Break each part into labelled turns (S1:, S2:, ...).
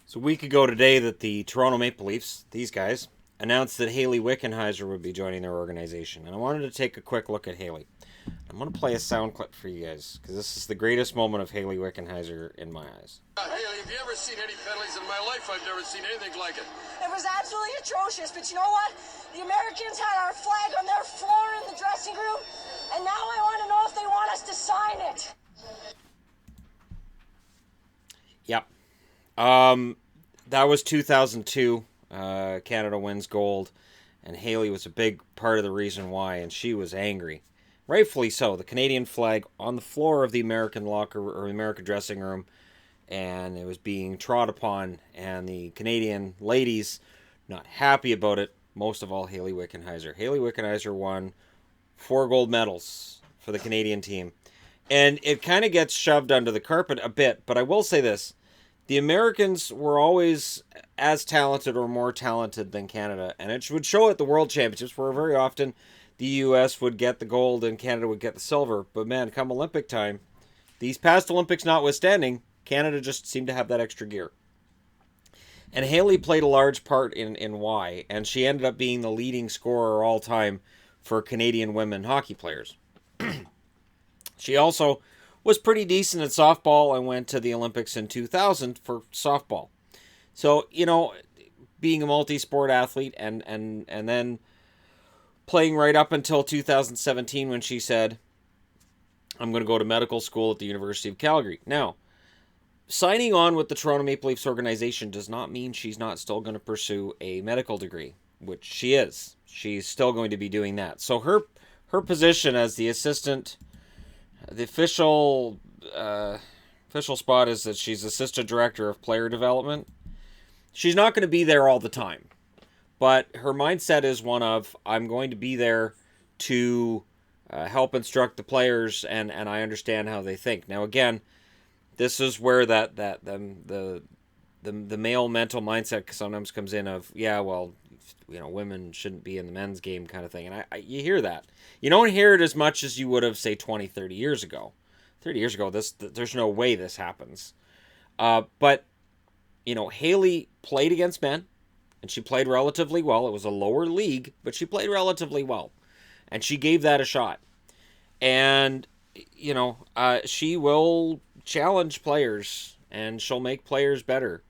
S1: So a week ago today that the Toronto Maple Leafs, these guys, announced that Hayley Wickenheiser would be joining their organization. And I wanted to take a quick look at Hayley. I'm going to play a sound clip for you guys, because this is the greatest moment of Hayley Wickenheiser in my eyes.
S2: Hayley, have you ever seen any penalties in my life? I've never seen anything like it.
S3: It was absolutely atrocious, but you know what? The Americans had our flag on their floor in the dressing room, and now I want to know if they want us to sign it.
S1: Yep. That was 2002. Canada wins gold, and Hayley was a big part of the reason why, and she was angry. Rightfully so. The Canadian flag on the floor of the American locker or American dressing room, and it was being trod upon, and the Canadian ladies not happy about it. Most of all, Hayley Wickenheiser. Hayley Wickenheiser won 4 gold medals for the Canadian team, and it kind of gets shoved under the carpet a bit. But I will say this: the Americans were always as talented or more talented than Canada, and it would show at the World Championships, where very often the U.S. would get the gold and Canada would get the silver. But man, come Olympic time, these past Olympics notwithstanding, Canada just seemed to have that extra gear. And Hayley played a large part in why, and she ended up being the leading scorer all time for Canadian women hockey players. She also was pretty decent at softball and went to the Olympics in 2000 for softball. So, being a multi-sport athlete and then playing right up until 2017 when she said, I'm going to go to medical school at the University of Calgary. Now, signing on with the Toronto Maple Leafs organization does not mean she's not still going to pursue a medical degree, which she is. She's still going to be doing that. So her position as the assistant, the official spot is that she's assistant director of player development. She's not going to be there all the time, but her mindset is one of, I'm going to be there to help instruct the players, and I understand how they think. Now, again, this is where the male mental mindset sometimes comes in of, women shouldn't be in the men's game kind of thing. And you hear that. You don't hear it as much as you would have, say, 20, 30 years ago. 30 years ago, there's no way this happens. But Hayley played against men, and she played relatively well. It was a lower league, but she played relatively well. And she gave that a shot. And, she will challenge players, and she'll make players better.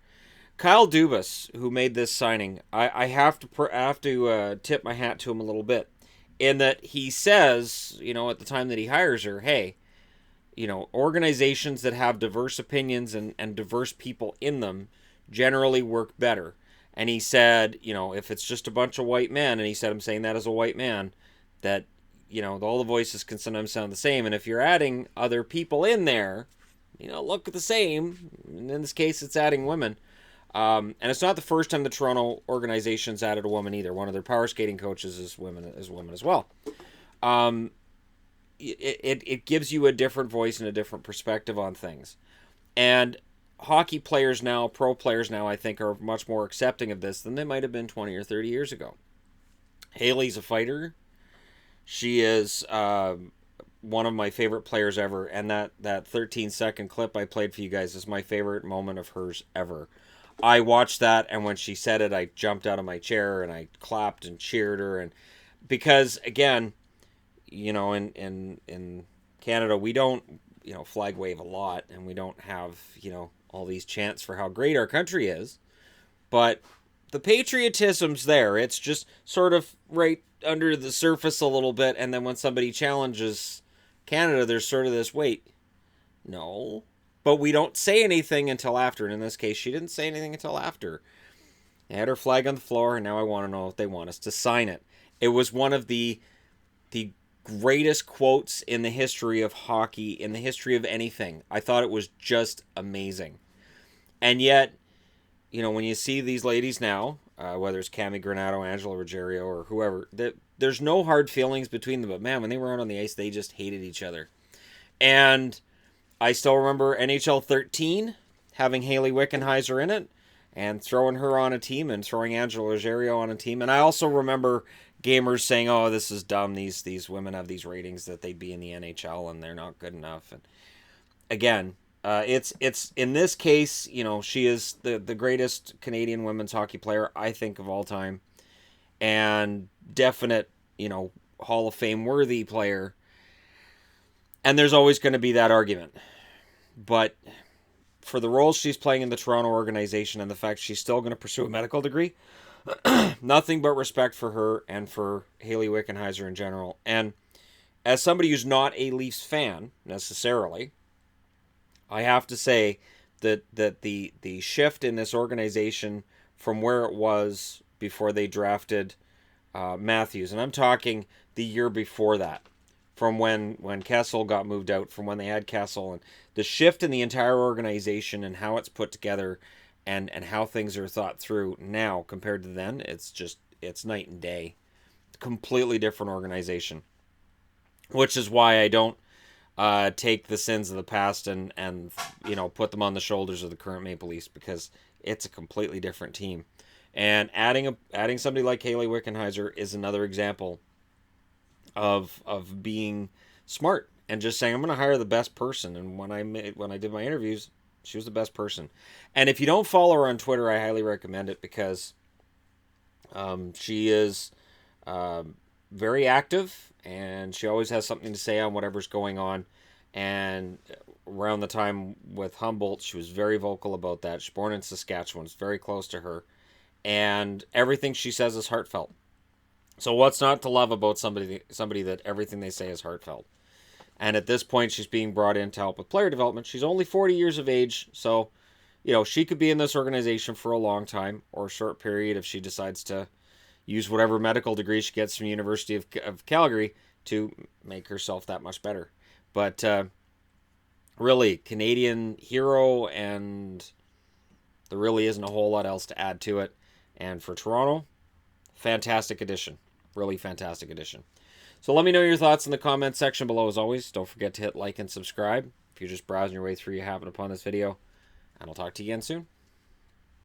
S1: Kyle Dubas, who made this signing, I have to tip my hat to him a little bit, in that he says, at the time that he hires her, hey, organizations that have diverse opinions and diverse people in them generally work better. And he said, if it's just a bunch of white men, and he said, I'm saying that as a white man, that, all the voices can sometimes sound the same. And if you're adding other people in there, look the same. In this case, it's adding women. And it's not the first time the Toronto organization's added a woman either. One of their power skating coaches is women as well. It gives you a different voice and a different perspective on things. And hockey players now, pro players now, I think, are much more accepting of this than they might have been 20 or 30 years ago. Hayley's a fighter. She is one of my favorite players ever, and that 13-second clip I played for you guys is my favorite moment of hers ever. I watched that, and when she said it, I jumped out of my chair, and I clapped and cheered her, and because, again, in Canada, we don't, flag wave a lot, and we don't have, all these chants for how great our country is, but the patriotism's there. It's just sort of right under the surface a little bit, and then when somebody challenges Canada, there's sort of this, wait, no, but we don't say anything until after, and in this case, she didn't say anything until after. They had her flag on the floor, and now I want to know if they want us to sign it. It was one of the greatest quotes in the history of hockey, in the history of anything. I thought it was just amazing. And yet, when you see these ladies now, whether it's Cami Granato, Angela Ruggiero, or whoever, there's no hard feelings between them. But man, when they were out on the ice, they just hated each other. And I still remember NHL 13 having Hayley Wickenheiser in it and throwing her on a team and throwing Angela Ruggiero on a team. And I also remember gamers saying, oh, this is dumb. These women have these ratings that they'd be in the NHL and they're not good enough. And again, It's in this case, she is the greatest Canadian women's hockey player, I think, of all time, and definite, Hall of Fame worthy player. And there's always going to be that argument. But for the role she's playing in the Toronto organization and the fact she's still going to pursue a medical degree, nothing but respect for her and for Hayley Wickenheiser in general. And as somebody who's not a Leafs fan necessarily, I have to say that the shift in this organization from where it was before they drafted Matthews, and I'm talking the year before that, from when Kessel got moved out, from when they had Kessel, and the shift in the entire organization and how it's put together and how things are thought through now compared to then, it's night and day. Completely different organization. Which is why I don't take the sins of the past and put them on the shoulders of the current Maple Leafs, because it's a completely different team. And adding somebody like Hayley Wickenheiser is another example of being smart and just saying, I'm going to hire the best person. And when I did my interviews, she was the best person. And if you don't follow her on Twitter, I highly recommend it, because she is very active, and she always has something to say on whatever's going on. And around the time with Humboldt, she was very vocal about that. She's born in Saskatchewan. It's very close to her. And everything she says is heartfelt. So what's not to love about somebody that everything they say is heartfelt? And at this point, she's being brought in to help with player development. She's only 40 years of age, so she could be in this organization for a long time or a short period if she decides to use whatever medical degree she gets from the University of Calgary to make herself that much better. But really, Canadian hero, and there really isn't a whole lot else to add to it. And for Toronto, fantastic addition. Really fantastic addition. So let me know your thoughts in the comments section below. As always, don't forget to hit like and subscribe. If you're just browsing your way through, you happen upon this video. And I'll talk to you again soon.